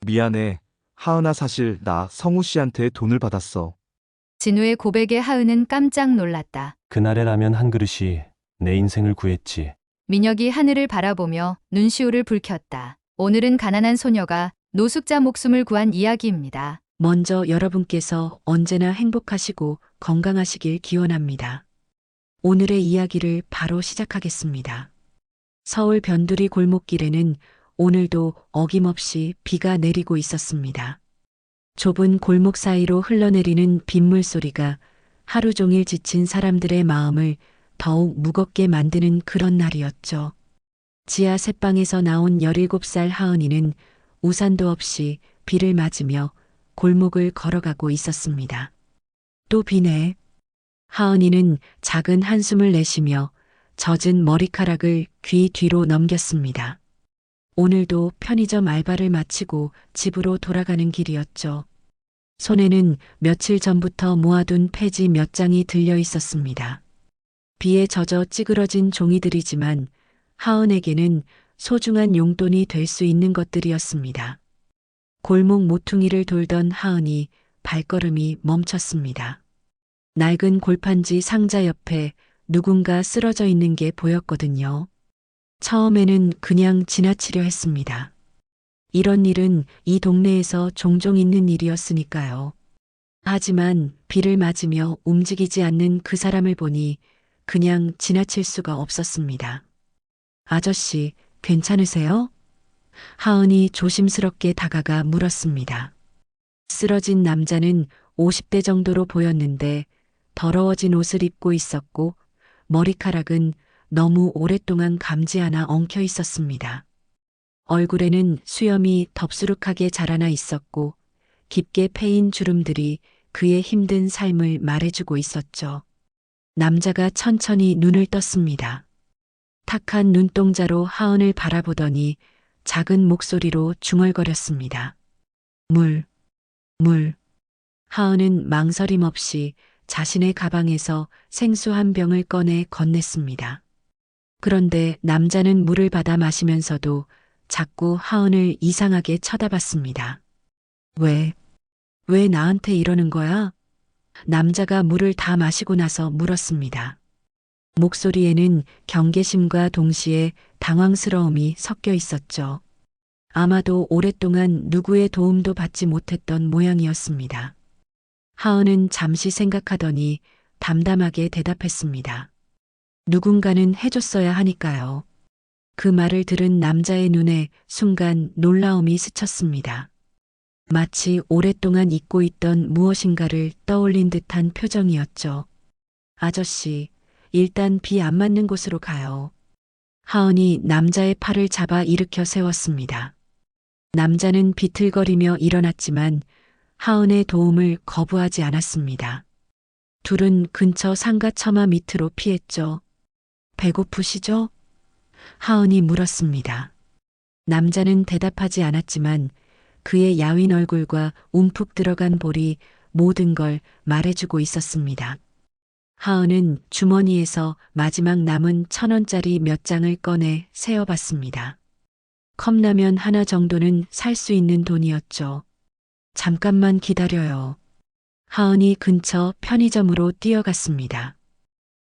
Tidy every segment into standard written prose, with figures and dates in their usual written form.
미안해. 하은아, 사실 나 성우 씨한테 돈을 받았어. 진우의 고백에 하은은 깜짝 놀랐다. 그날의 라면 한 그릇이 내 인생을 구했지. 민혁이 하늘을 바라보며 눈시울을 붉혔다. 오늘은 가난한 소녀가 노숙자 목숨을 구한 이야기입니다. 먼저 여러분께서 언제나 행복하시고 건강하시길 기원합니다. 오늘의 이야기를 바로 시작하겠습니다. 서울 변두리 골목길에는 오늘도 어김없이 비가 내리고 있었습니다. 좁은 골목 사이로 흘러내리는 빗물 소리가 하루 종일 지친 사람들의 마음을 더욱 무겁게 만드는 그런 날이었죠. 지하 새방에서 나온 17살 하은이는 우산도 없이 비를 맞으며 골목을 걸어가고 있었습니다. 또 비네. 하은이는 작은 한숨을 내쉬며 젖은 머리카락을 귀 뒤로 넘겼습니다. 오늘도 편의점 알바를 마치고 집으로 돌아가는 길이었죠. 손에는 며칠 전부터 모아둔 폐지 몇 장이 들려 있었습니다. 비에 젖어 찌그러진 종이들이지만 하은에게는 소중한 용돈이 될 수 있는 것들이었습니다. 골목 모퉁이를 돌던 하은이 발걸음이 멈췄습니다. 낡은 골판지 상자 옆에 누군가 쓰러져 있는 게 보였거든요. 처음에는 그냥 지나치려 했습니다. 이런 일은 이 동네에서 종종 있는 일이었으니까요. 하지만 비를 맞으며 움직이지 않는 그 사람을 보니 그냥 지나칠 수가 없었습니다. 아저씨, 괜찮으세요? 하은이 조심스럽게 다가가 물었습니다. 쓰러진 남자는 50대 정도로 보였는데 더러워진 옷을 입고 있었고 머리카락은 너무 오랫동안 감지 하나 엉켜 있었습니다. 얼굴에는 수염이 덥수룩하게 자라나 있었고 깊게 패인 주름들이 그의 힘든 삶을 말해주고 있었죠. 남자가 천천히 눈을 떴습니다. 탁한 눈동자로 하은을 바라보더니 작은 목소리로 중얼거렸습니다. 물. 하은은 망설임 없이 자신의 가방에서 생수 한 병을 꺼내 건넸습니다. 그런데 남자는 물을 받아 마시면서도 자꾸 하은을 이상하게 쳐다봤습니다. 왜 나한테 이러는 거야? 남자가 물을 다 마시고 나서 물었습니다. 목소리에는 경계심과 동시에 당황스러움이 섞여 있었죠. 아마도 오랫동안 누구의 도움도 받지 못했던 모양이었습니다. 하은은 잠시 생각하더니 담담하게 대답했습니다. 누군가는 해줬어야 하니까요. 그 말을 들은 남자의 눈에 순간 놀라움이 스쳤습니다. 마치 오랫동안 잊고 있던 무엇인가를 떠올린 듯한 표정이었죠. 아저씨, 일단 비 안 맞는 곳으로 가요. 하은이 남자의 팔을 잡아 일으켜 세웠습니다. 남자는 비틀거리며 일어났지만 하은의 도움을 거부하지 않았습니다. 둘은 근처 상가처마 밑으로 피했죠. 배고프시죠? 하은이 물었습니다. 남자는 대답하지 않았지만 그의 야윈 얼굴과 움푹 들어간 볼이 모든 걸 말해주고 있었습니다. 하은은 주머니에서 마지막 남은 1,000원짜리 몇 장을 꺼내 세어봤습니다. 컵라면 하나 정도는 살 수 있는 돈이었죠. 잠깐만 기다려요. 하은이 근처 편의점으로 뛰어갔습니다.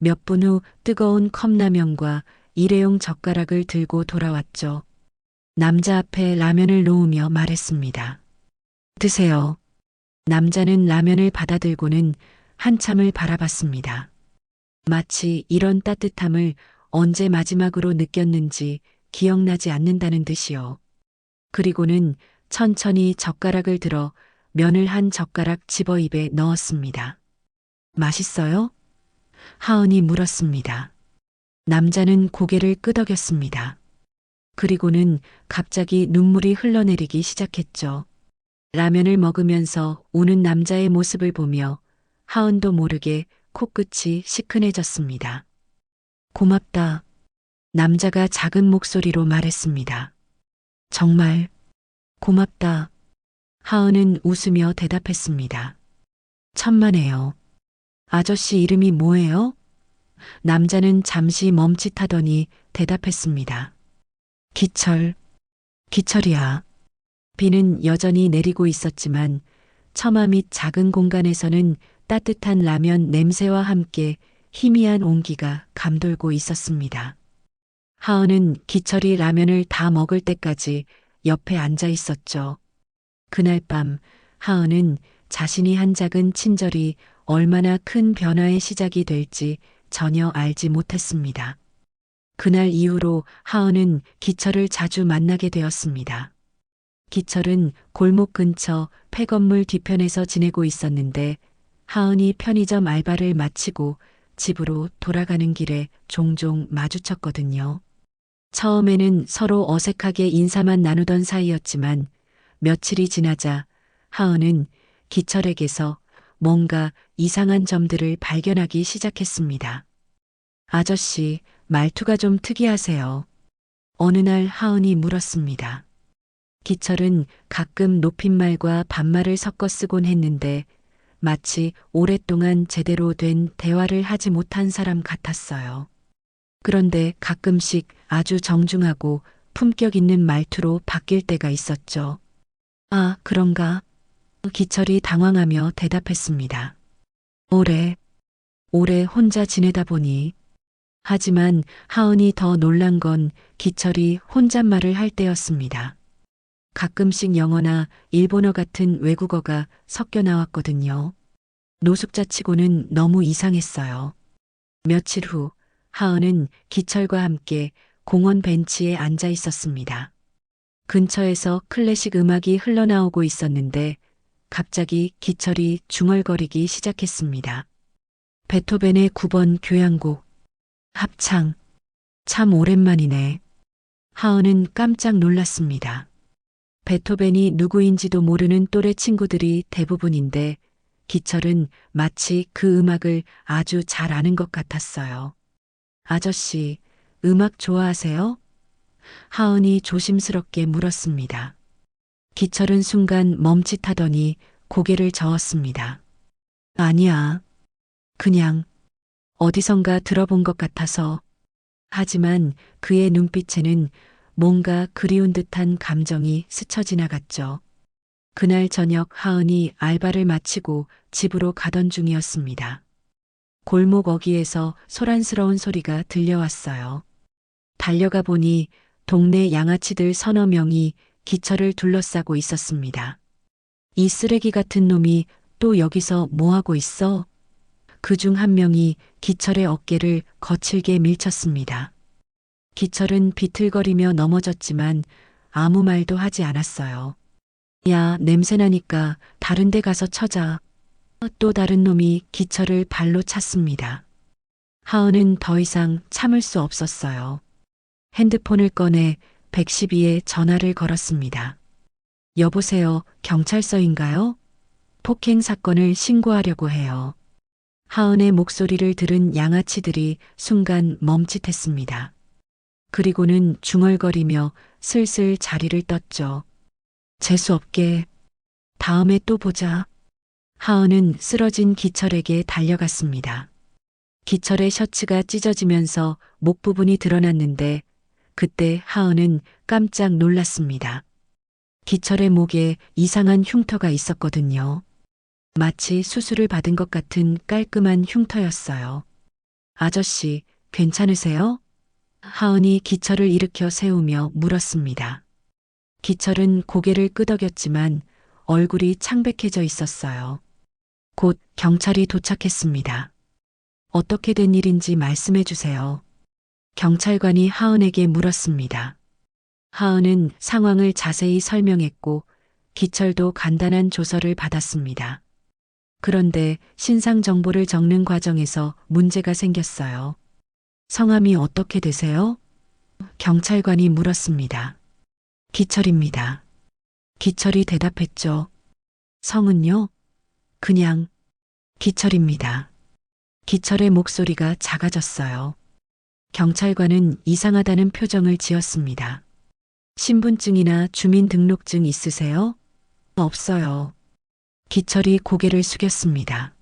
몇 분 후 뜨거운 컵라면과 일회용 젓가락을 들고 돌아왔죠. 남자 앞에 라면을 놓으며 말했습니다. 드세요. 남자는 라면을 받아들고는 한참을 바라봤습니다. 마치 이런 따뜻함을 언제 마지막으로 느꼈는지 기억나지 않는다는 듯이요. 그리고는 천천히 젓가락을 들어 면을 한 젓가락 집어 입에 넣었습니다. 맛있어요? 하은이 물었습니다. 남자는 고개를 끄덕였습니다. 그리고는 갑자기 눈물이 흘러내리기 시작했죠. 라면을 먹으면서 우는 남자의 모습을 보며 하은도 모르게 코끝이 시큰해졌습니다. 고맙다. 남자가 작은 목소리로 말했습니다. 정말 고맙다. 하은은 웃으며 대답했습니다. 천만에요. 아저씨 이름이 뭐예요? 남자는 잠시 멈칫하더니 대답했습니다. 기철이야. 비는 여전히 내리고 있었지만 처마 및 작은 공간에서는 따뜻한 라면 냄새와 함께 희미한 온기가 감돌고 있었습니다. 하은은 기철이 라면을 다 먹을 때까지 옆에 앉아 있었죠. 그날 밤 하은은 자신이 한 작은 친절이 얼마나 큰 변화의 시작이 될지 전혀 알지 못했습니다. 그날 이후로 하은은 기철을 자주 만나게 되었습니다. 기철은 골목 근처 폐건물 뒤편에서 지내고 있었는데 하은이 편의점 알바를 마치고 집으로 돌아가는 길에 종종 마주쳤거든요. 처음에는 서로 어색하게 인사만 나누던 사이였지만 며칠이 지나자 하은은 기철에게서 뭔가 이상한 점들을 발견하기 시작했습니다. 아저씨, 말투가 좀 특이하세요. 어느 날 하은이 물었습니다. 기철은 가끔 높임말과 반말을 섞어 쓰곤 했는데 마치 오랫동안 제대로 된 대화를 하지 못한 사람 같았어요. 그런데 가끔씩 아주 정중하고 품격 있는 말투로 바뀔 때가 있었죠. 아, 그런가? 기철이 당황하며 대답했습니다. 오래 혼자 지내다 보니. 하지만 하은이 더 놀란 건 기철이 혼잣말을 할 때였습니다. 가끔씩 영어나 일본어 같은 외국어가 섞여 나왔거든요. 노숙자치고는 너무 이상했어요. 며칠 후 하은은 기철과 함께 공원 벤치에 앉아 있었습니다. 근처에서 클래식 음악이 흘러나오고 있었는데 갑자기 기철이 중얼거리기 시작했습니다. 베토벤의 9번 교향곡. 합창. 참 오랜만이네. 하은은 깜짝 놀랐습니다. 베토벤이 누구인지도 모르는 또래 친구들이 대부분인데 기철은 마치 그 음악을 아주 잘 아는 것 같았어요. 아저씨, 음악 좋아하세요? 하은이 조심스럽게 물었습니다. 기철은 순간 멈칫하더니 고개를 저었습니다. 아니야. 그냥 어디선가 들어본 것 같아서. 하지만 그의 눈빛에는 뭔가 그리운 듯한 감정이 스쳐 지나갔죠. 그날 저녁 하은이 알바를 마치고 집으로 가던 중이었습니다. 골목 어귀에서 소란스러운 소리가 들려왔어요. 달려가 보니 동네 양아치들 서너 명이 기철을 둘러싸고 있었습니다. 이 쓰레기 같은 놈이 또 여기서 뭐하고 있어? 그중 한 명이 기철의 어깨를 거칠게 밀쳤습니다. 기철은 비틀거리며 넘어졌지만 아무 말도 하지 않았어요. 야, 냄새나니까 다른 데 가서 쳐자. 또 다른 놈이 기철을 발로 찼습니다. 하은은 더 이상 참을 수 없었어요. 핸드폰을 꺼내 112에 전화를 걸었습니다. 여보세요, 경찰서인가요? 폭행 사건을 신고하려고 해요. 하은의 목소리를 들은 양아치들이 순간 멈칫했습니다. 그리고는 중얼거리며 슬슬 자리를 떴죠. 재수없게. 다음에 또 보자. 하은은 쓰러진 기철에게 달려갔습니다. 기철의 셔츠가 찢어지면서 목 부분이 드러났는데 그때 하은은 깜짝 놀랐습니다. 기철의 목에 이상한 흉터가 있었거든요. 마치 수술을 받은 것 같은 깔끔한 흉터였어요. 아저씨, 괜찮으세요? 하은이 기철을 일으켜 세우며 물었습니다. 기철은 고개를 끄덕였지만 얼굴이 창백해져 있었어요. 곧 경찰이 도착했습니다. 어떻게 된 일인지 말씀해 주세요. 경찰관이 하은에게 물었습니다. 하은은 상황을 자세히 설명했고 기철도 간단한 조서를 받았습니다. 그런데 신상 정보를 적는 과정에서 문제가 생겼어요. 성함이 어떻게 되세요? 경찰관이 물었습니다. 기철입니다. 기철이 대답했죠. 성은요? 그냥 기철입니다. 기철의 목소리가 작아졌어요. 경찰관은 이상하다는 표정을 지었습니다. 신분증이나 주민등록증 있으세요? 없어요. 기철이 고개를 숙였습니다.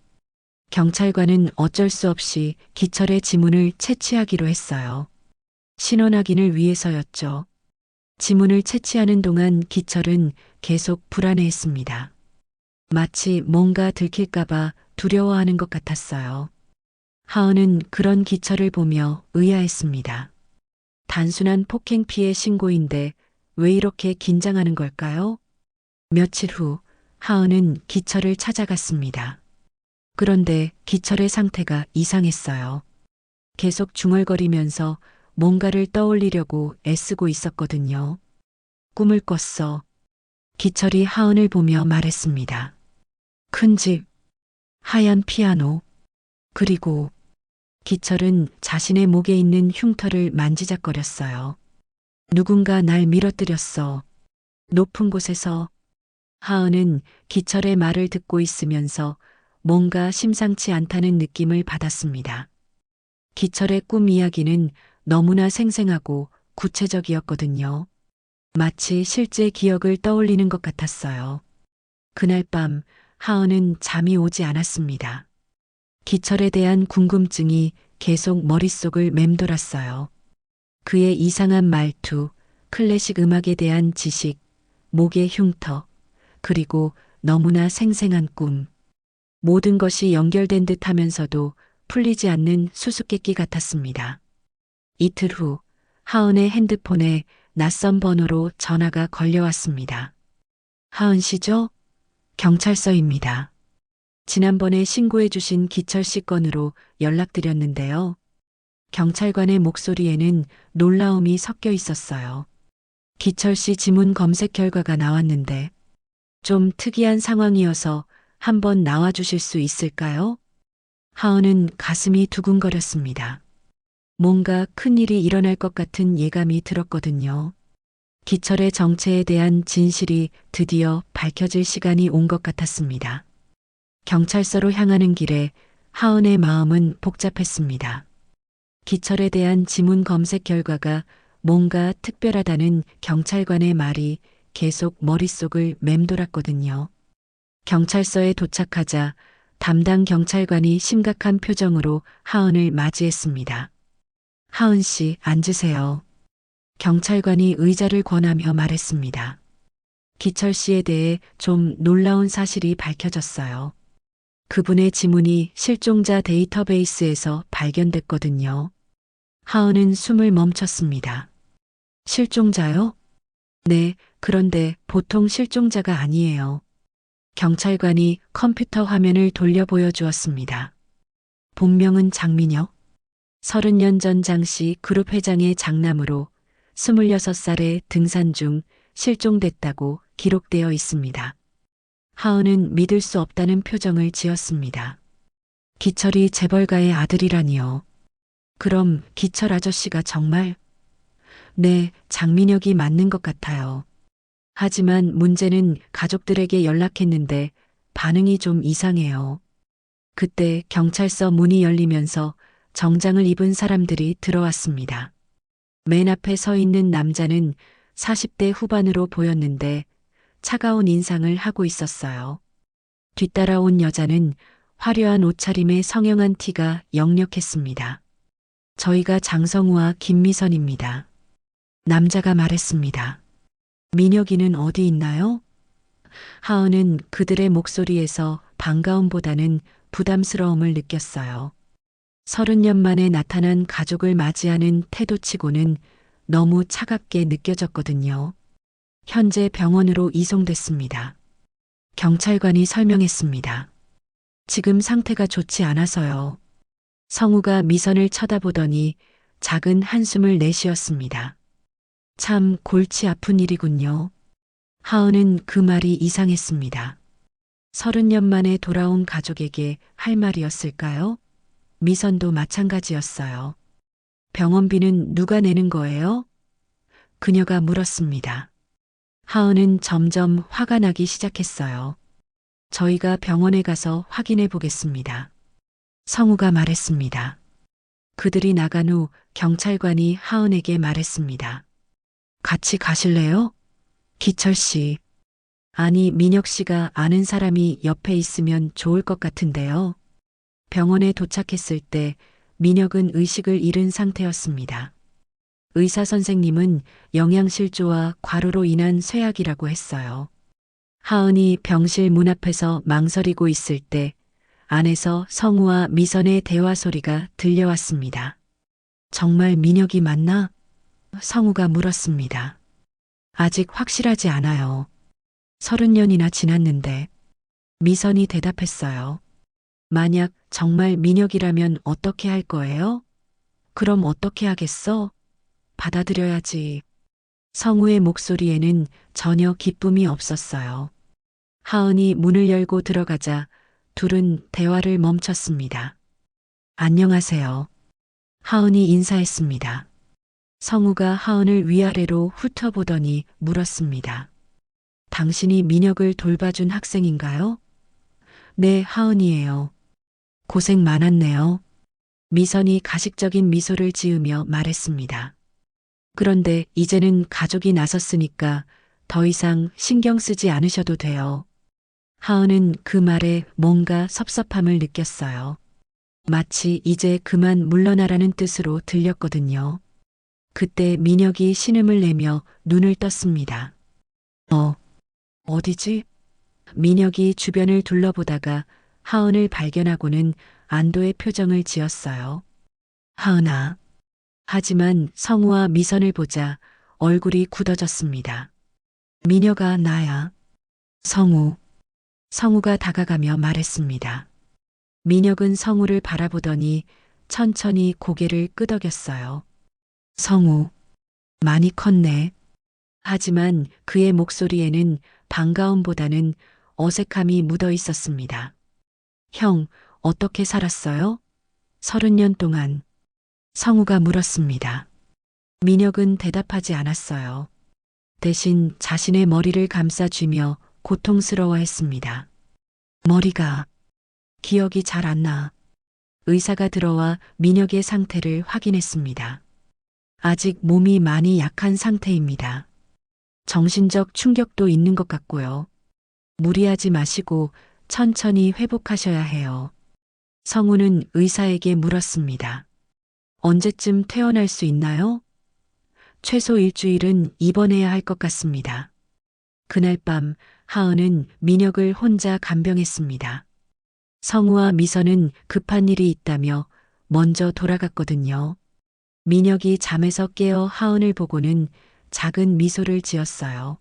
경찰관은 어쩔 수 없이 기철의 지문을 채취하기로 했어요. 신원 확인을 위해서였죠. 지문을 채취하는 동안 기철은 계속 불안해했습니다. 마치 뭔가 들킬까봐 두려워하는 것 같았어요. 하은은 그런 기철을 보며 의아했습니다. 단순한 폭행 피해 신고인데 왜 이렇게 긴장하는 걸까요? 며칠 후 하은은 기철을 찾아갔습니다. 그런데 기철의 상태가 이상했어요. 계속 중얼거리면서 뭔가를 떠올리려고 애쓰고 있었거든요. 꿈을 꿨어. 기철이 하은을 보며 말했습니다. 큰 집, 하얀 피아노, 그리고 기철은 자신의 목에 있는 흉터를 만지작거렸어요. 누군가 날 밀어뜨렸어. 높은 곳에서. 하은은 기철의 말을 듣고 있으면서 뭔가 심상치 않다는 느낌을 받았습니다. 기철의 꿈 이야기는 너무나 생생하고 구체적이었거든요. 마치 실제 기억을 떠올리는 것 같았어요. 그날 밤 하은은 잠이 오지 않았습니다. 기철에 대한 궁금증이 계속 머릿속을 맴돌았어요. 그의 이상한 말투, 클래식 음악에 대한 지식, 목의 흉터, 그리고 너무나 생생한 꿈. 모든 것이 연결된 듯 하면서도 풀리지 않는 수수께끼 같았습니다. 이틀 후 하은의 핸드폰에 낯선 번호로 전화가 걸려왔습니다. 하은 씨죠? 경찰서입니다. 지난번에 신고해 주신 기철 씨 건으로 연락드렸는데요. 경찰관의 목소리에는 놀라움이 섞여 있었어요. 기철 씨 지문 검색 결과가 나왔는데 좀 특이한 상황이어서 한번 나와 주실 수 있을까요? 하은은 가슴이 두근거렸습니다. 뭔가 큰일이 일어날 것 같은 예감이 들었거든요. 기철의 정체에 대한 진실이 드디어 밝혀질 시간이 온 것 같았습니다. 경찰서로 향하는 길에 하은의 마음은 복잡했습니다. 기철에 대한 지문 검색 결과가 뭔가 특별하다는 경찰관의 말이 계속 머릿속을 맴돌았거든요. 경찰서에 도착하자 담당 경찰관이 심각한 표정으로 하은을 맞이했습니다. 하은 씨, 앉으세요. 경찰관이 의자를 권하며 말했습니다. 기철 씨에 대해 좀 놀라운 사실이 밝혀졌어요. 그분의 지문이 실종자 데이터베이스에서 발견됐거든요. 하은은 숨을 멈췄습니다. 실종자요? 네, 그런데 보통 실종자가 아니에요. 경찰관이 컴퓨터 화면을 돌려 보여주었습니다. 본명은 장민혁. 30년 전 장씨 그룹 회장의 장남으로 26살에 등산 중 실종됐다고 기록되어 있습니다. 하은은 믿을 수 없다는 표정을 지었습니다. 기철이 재벌가의 아들이라니요. 그럼 기철 아저씨가 정말? 네, 장민혁이 맞는 것 같아요. 하지만 문제는 가족들에게 연락했는데 반응이 좀 이상해요. 그때 경찰서 문이 열리면서 정장을 입은 사람들이 들어왔습니다. 맨 앞에 서 있는 남자는 40대 후반으로 보였는데 차가운 인상을 하고 있었어요. 뒤따라온 여자는 화려한 옷차림에 성형한 티가 역력했습니다. 저희가 장성우와 김미선입니다. 남자가 말했습니다. 민혁이는 어디 있나요? 하은은 그들의 목소리에서 반가움보다는 부담스러움을 느꼈어요. 30년 만에 나타난 가족을 맞이하는 태도치고는 너무 차갑게 느껴졌거든요. 현재 병원으로 이송됐습니다. 경찰관이 설명했습니다. 지금 상태가 좋지 않아서요. 성우가 미선을 쳐다보더니 작은 한숨을 내쉬었습니다. 참 골치 아픈 일이군요. 하은은 그 말이 이상했습니다. 30년 만에 돌아온 가족에게 할 말이었을까요? 미선도 마찬가지였어요. 병원비는 누가 내는 거예요? 그녀가 물었습니다. 하은은 점점 화가 나기 시작했어요. 저희가 병원에 가서 확인해 보겠습니다. 성우가 말했습니다. 그들이 나간 후 경찰관이 하은에게 말했습니다. 같이 가실래요? 기철 씨. 아니, 민혁 씨가 아는 사람이 옆에 있으면 좋을 것 같은데요. 병원에 도착했을 때 민혁은 의식을 잃은 상태였습니다. 의사 선생님은 영양실조와 과로로 인한 쇠약이라고 했어요. 하은이 병실 문 앞에서 망설이고 있을 때 안에서 성우와 미선의 대화 소리가 들려왔습니다. 정말 민혁이 맞나? 성우가 물었습니다. 아직 확실하지 않아요. 30년이나 지났는데. 미선이 대답했어요. 만약 정말 민혁이라면 어떻게 할 거예요? 그럼 어떻게 하겠어? 받아들여야지. 성우의 목소리에는 전혀 기쁨이 없었어요. 하은이 문을 열고 들어가자 둘은 대화를 멈췄습니다. 안녕하세요. 하은이 인사했습니다. 성우가 하은을 위아래로 훑어보더니 물었습니다. 당신이 민혁을 돌봐준 학생인가요? 네, 하은이에요. 고생 많았네요. 미선이 가식적인 미소를 지으며 말했습니다. 그런데 이제는 가족이 나섰으니까 더 이상 신경 쓰지 않으셔도 돼요. 하은은 그 말에 뭔가 섭섭함을 느꼈어요. 마치 이제 그만 물러나라는 뜻으로 들렸거든요. 그때 민혁이 신음을 내며 눈을 떴습니다. 어디지? 민혁이 주변을 둘러보다가 하은을 발견하고는 안도의 표정을 지었어요. 하은아. 하지만 성우와 미선을 보자 얼굴이 굳어졌습니다. 민혁아, 나야. 성우. 성우가 다가가며 말했습니다. 민혁은 성우를 바라보더니 천천히 고개를 끄덕였어요. 성우. 많이 컸네. 하지만 그의 목소리에는 반가움보다는 어색함이 묻어 있었습니다. 형, 어떻게 살았어요? 30년 동안. 성우가 물었습니다. 민혁은 대답하지 않았어요. 대신 자신의 머리를 감싸쥐며 고통스러워했습니다. 머리가 기억이 잘 안 나. 의사가 들어와 민혁의 상태를 확인했습니다. 아직 몸이 많이 약한 상태입니다. 정신적 충격도 있는 것 같고요. 무리하지 마시고 천천히 회복하셔야 해요. 성우는 의사에게 물었습니다. 언제쯤 퇴원할 수 있나요? 최소 일주일은 입원해야 할 것 같습니다. 그날 밤 하은은 민혁을 혼자 간병했습니다. 성우와 미선은 급한 일이 있다며 먼저 돌아갔거든요. 민혁이 잠에서 깨어 하은을 보고는 작은 미소를 지었어요.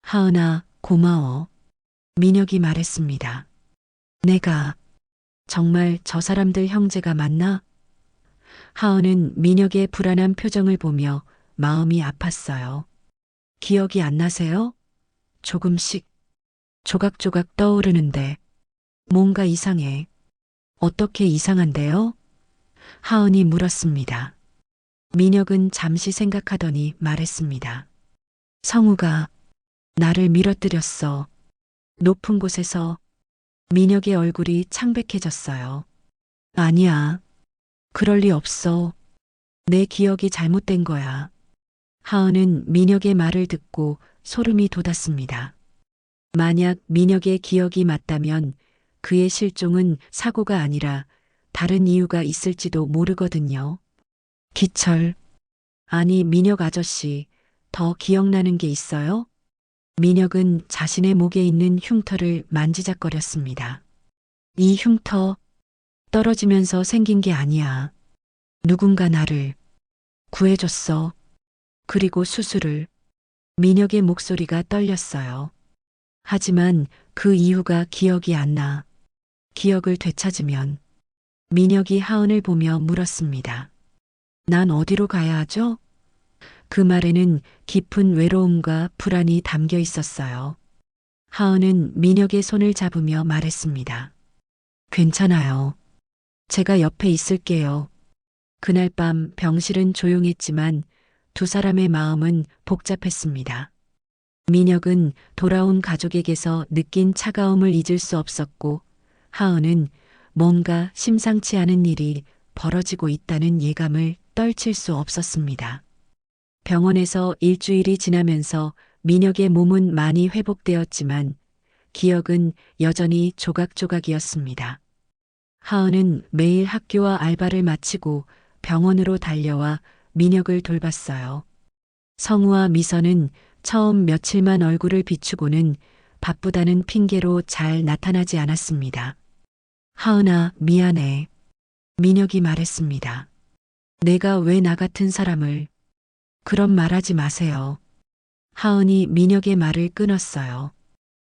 하은아, 고마워. 민혁이 말했습니다. 내가 정말 저 사람들 형제가 맞나? 하은은 민혁의 불안한 표정을 보며 마음이 아팠어요. 기억이 안 나세요? 조금씩 조각조각 떠오르는데 뭔가 이상해. 어떻게 이상한데요? 하은이 물었습니다. 민혁은 잠시 생각하더니 말했습니다. 성우가 나를 밀어뜨렸어. 높은 곳에서. 민혁의 얼굴이 창백해졌어요. 아니야. 그럴 리 없어. 내 기억이 잘못된 거야. 하은은 민혁의 말을 듣고 소름이 돋았습니다. 만약 민혁의 기억이 맞다면 그의 실종은 사고가 아니라 다른 이유가 있을지도 모르거든요. 기철. 아니, 민혁 아저씨, 더 기억나는 게 있어요? 민혁은 자신의 목에 있는 흉터를 만지작거렸습니다. 이 흉터, 떨어지면서 생긴 게 아니야. 누군가 나를 구해줬어. 그리고 수술을. 민혁의 목소리가 떨렸어요. 하지만 그 이유가 기억이 안 나. 기억을 되찾으면. 민혁이 하은을 보며 물었습니다. 난 어디로 가야 하죠? 그 말에는 깊은 외로움과 불안이 담겨 있었어요. 하은은 민혁의 손을 잡으며 말했습니다. 괜찮아요. 제가 옆에 있을게요. 그날 밤 병실은 조용했지만 두 사람의 마음은 복잡했습니다. 민혁은 돌아온 가족에게서 느낀 차가움을 잊을 수 없었고, 하은은 뭔가 심상치 않은 일이 벌어지고 있다는 예감을 떨칠 수 없었습니다. 병원에서 일주일이 지나면서 민혁의 몸은 많이 회복되었지만 기억은 여전히 조각조각이었습니다. 하은은 매일 학교와 알바를 마치고 병원으로 달려와 민혁을 돌봤어요. 성우와 미선은 처음 며칠만 얼굴을 비추고는 바쁘다는 핑계로 잘 나타나지 않았습니다. 하은아, 미안해. 민혁이 말했습니다. 내가 왜 나 같은 사람을. 그런 말하지 마세요. 하은이 민혁의 말을 끊었어요.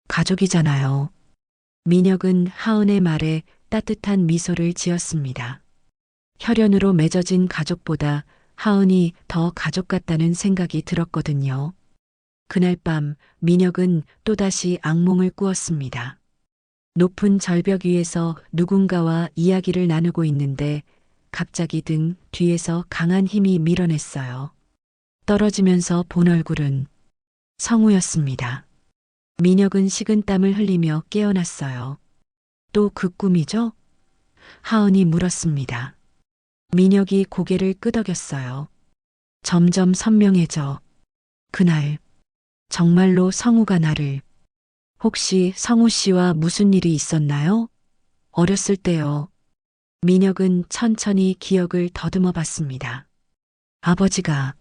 가족이잖아요. 민혁은 하은의 말에 따뜻한 미소를 지었습니다. 혈연으로 맺어진 가족보다 하은이 더 가족 같다는 생각이 들었거든요. 그날 밤 민혁은 또다시 악몽을 꾸었습니다. 높은 절벽 위에서 누군가와 이야기를 나누고 있는데 갑자기 등 뒤에서 강한 힘이 밀어냈어요. 떨어지면서 본 얼굴은 성우였습니다. 민혁은 식은땀을 흘리며 깨어났어요. 또 그 꿈이죠? 하은이 물었습니다. 민혁이 고개를 끄덕였어요. 점점 선명해져. 그날 정말로 성우가 나를. 혹시 성우 씨와 무슨 일이 있었나요? 어렸을 때요. 민혁은 천천히 기억을 더듬어 봤습니다. 아버지가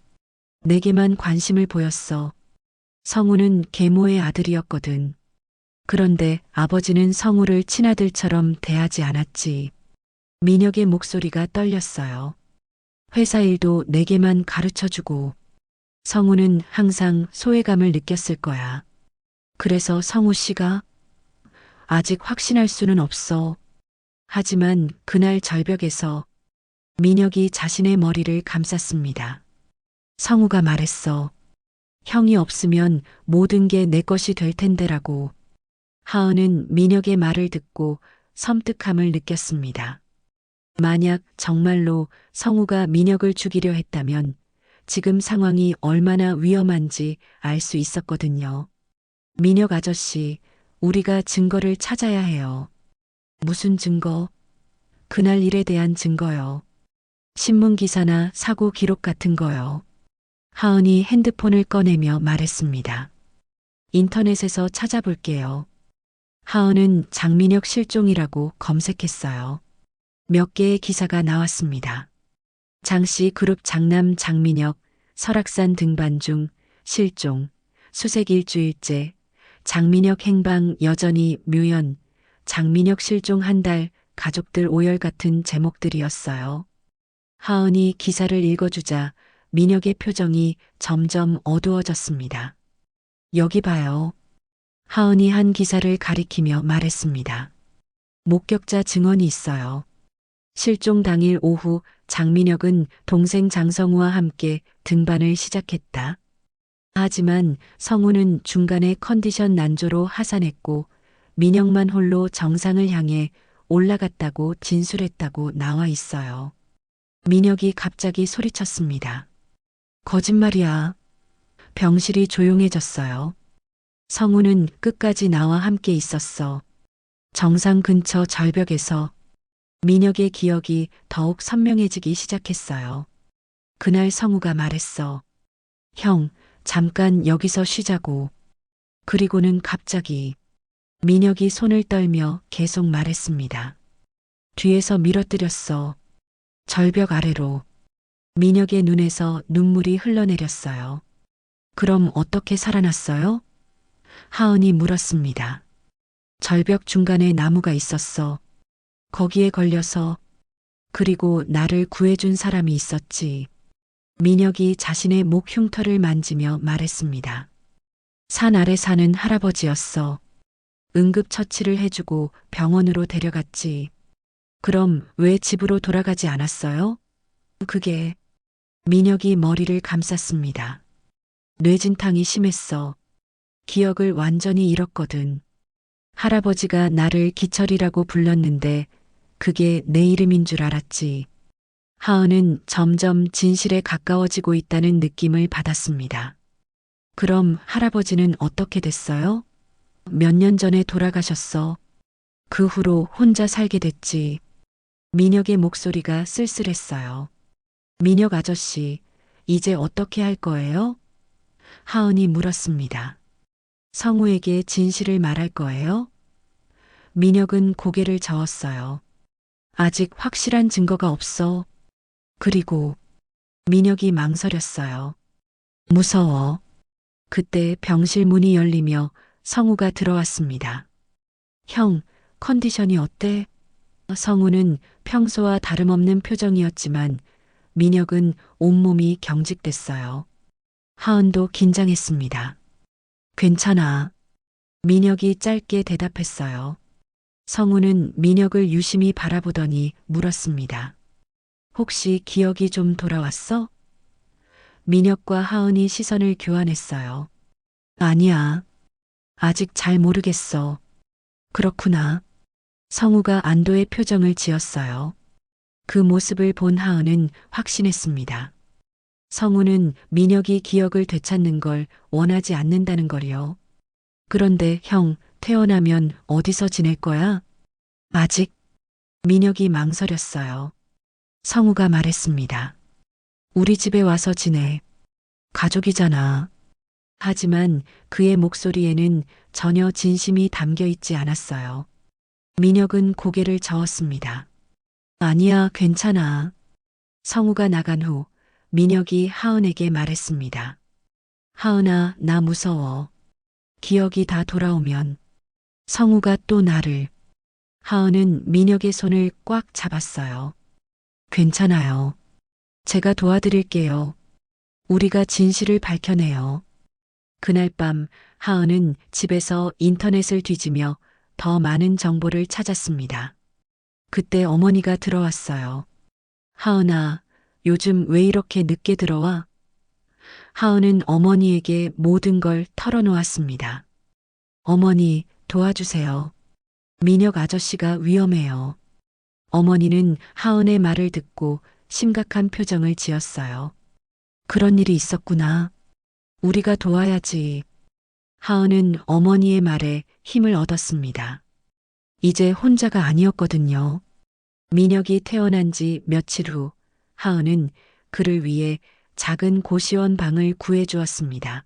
내게만 관심을 보였어. 성우는 계모의 아들이었거든. 그런데 아버지는 성우를 친아들처럼 대하지 않았지. 민혁의 목소리가 떨렸어요. 회사 일도 내게만 가르쳐주고 성우는 항상 소외감을 느꼈을 거야. 그래서 성우 씨가 아직 확신할 수는 없어. 하지만 그날 절벽에서 민혁이 자신의 머리를 감쌌습니다. 성우가 말했어. 형이 없으면 모든 게 내 것이 될 텐데라고. 하은은 민혁의 말을 듣고 섬뜩함을 느꼈습니다. 만약 정말로 성우가 민혁을 죽이려 했다면 지금 상황이 얼마나 위험한지 알 수 있었거든요. 민혁 아저씨, 우리가 증거를 찾아야 해요. 무슨 증거? 그날 일에 대한 증거요. 신문 기사나 사고 기록 같은 거요. 하은이 핸드폰을 꺼내며 말했습니다. 인터넷에서 찾아볼게요. 하은은 장민혁 실종이라고 검색했어요. 몇 개의 기사가 나왔습니다. 장씨 그룹 장남 장민혁, 설악산 등반 중, 실종, 수색 일주일째, 장민혁 행방 여전히 묘연, 장민혁 실종 한 달, 가족들 오열 같은 제목들이었어요. 하은이 기사를 읽어주자 민혁의 표정이 점점 어두워졌습니다. 여기 봐요. 하은이 한 기사를 가리키며 말했습니다. 목격자 증언이 있어요. 실종 당일 오후 장민혁은 동생 장성우와 함께 등반을 시작했다. 하지만 성우는 중간에 컨디션 난조로 하산했고 민혁만 홀로 정상을 향해 올라갔다고 진술했다고 나와 있어요. 민혁이 갑자기 소리쳤습니다. 거짓말이야. 병실이 조용해졌어요. 성우는 끝까지 나와 함께 있었어. 정상 근처 절벽에서 민혁의 기억이 더욱 선명해지기 시작했어요. 그날 성우가 말했어. 형, 잠깐 여기서 쉬자고. 그리고는 갑자기 민혁이 손을 떨며 계속 말했습니다. 뒤에서 밀어뜨렸어. 절벽 아래로. 민혁의 눈에서 눈물이 흘러내렸어요. 그럼 어떻게 살아났어요? 하은이 물었습니다. 절벽 중간에 나무가 있었어. 거기에 걸려서. 그리고 나를 구해준 사람이 있었지. 민혁이 자신의 목 흉터를 만지며 말했습니다. 산 아래 사는 할아버지였어. 응급처치를 해주고 병원으로 데려갔지. 그럼 왜 집으로 돌아가지 않았어요? 그게. 민혁이 머리를 감쌌습니다. 뇌진탕이 심했어. 기억을 완전히 잃었거든. 할아버지가 나를 기철이라고 불렀는데 그게 내 이름인 줄 알았지. 하은은 점점 진실에 가까워지고 있다는 느낌을 받았습니다. 그럼 할아버지는 어떻게 됐어요? 몇 년 전에 돌아가셨어. 그 후로 혼자 살게 됐지. 민혁의 목소리가 쓸쓸했어요. 민혁 아저씨, 이제 어떻게 할 거예요? 하은이 물었습니다. 성우에게 진실을 말할 거예요? 민혁은 고개를 저었어요. 아직 확실한 증거가 없어. 그리고 민혁이 망설였어요. 무서워. 그때 병실 문이 열리며 성우가 들어왔습니다. 형, 컨디션이 어때? 성우는 평소와 다름없는 표정이었지만 민혁은 온몸이 경직됐어요. 하은도 긴장했습니다. 괜찮아. 민혁이 짧게 대답했어요. 성우는 민혁을 유심히 바라보더니 물었습니다. 혹시 기억이 좀 돌아왔어? 민혁과 하은이 시선을 교환했어요. 아니야. 아직 잘 모르겠어. 그렇구나. 성우가 안도의 표정을 지었어요. 그 모습을 본 하은은 확신했습니다. 성우는 민혁이 기억을 되찾는 걸 원하지 않는다는 걸요. 그런데 형, 태어나면 어디서 지낼 거야? 아직. 민혁이 망설였어요. 성우가 말했습니다. 우리 집에 와서 지내. 가족이잖아. 하지만 그의 목소리에는 전혀 진심이 담겨 있지 않았어요. 민혁은 고개를 저었습니다. 아니야, 괜찮아. 성우가 나간 후 민혁이 하은에게 말했습니다. 하은아, 나 무서워. 기억이 다 돌아오면. 성우가 또 나를. 하은은 민혁의 손을 꽉 잡았어요. 괜찮아요. 제가 도와드릴게요. 우리가 진실을 밝혀내요. 그날 밤 하은은 집에서 인터넷을 뒤지며 더 많은 정보를 찾았습니다. 그때 어머니가 들어왔어요. 하은아, 요즘 왜 이렇게 늦게 들어와? 하은은 어머니에게 모든 걸 털어놓았습니다. 어머니, 도와주세요. 민혁 아저씨가 위험해요. 어머니는 하은의 말을 듣고 심각한 표정을 지었어요. 그런 일이 있었구나. 우리가 도와야지. 하은은 어머니의 말에 힘을 얻었습니다. 이제 혼자가 아니었거든요. 민혁이 태어난 지 며칠 후 하은은 그를 위해 작은 고시원 방을 구해주었습니다.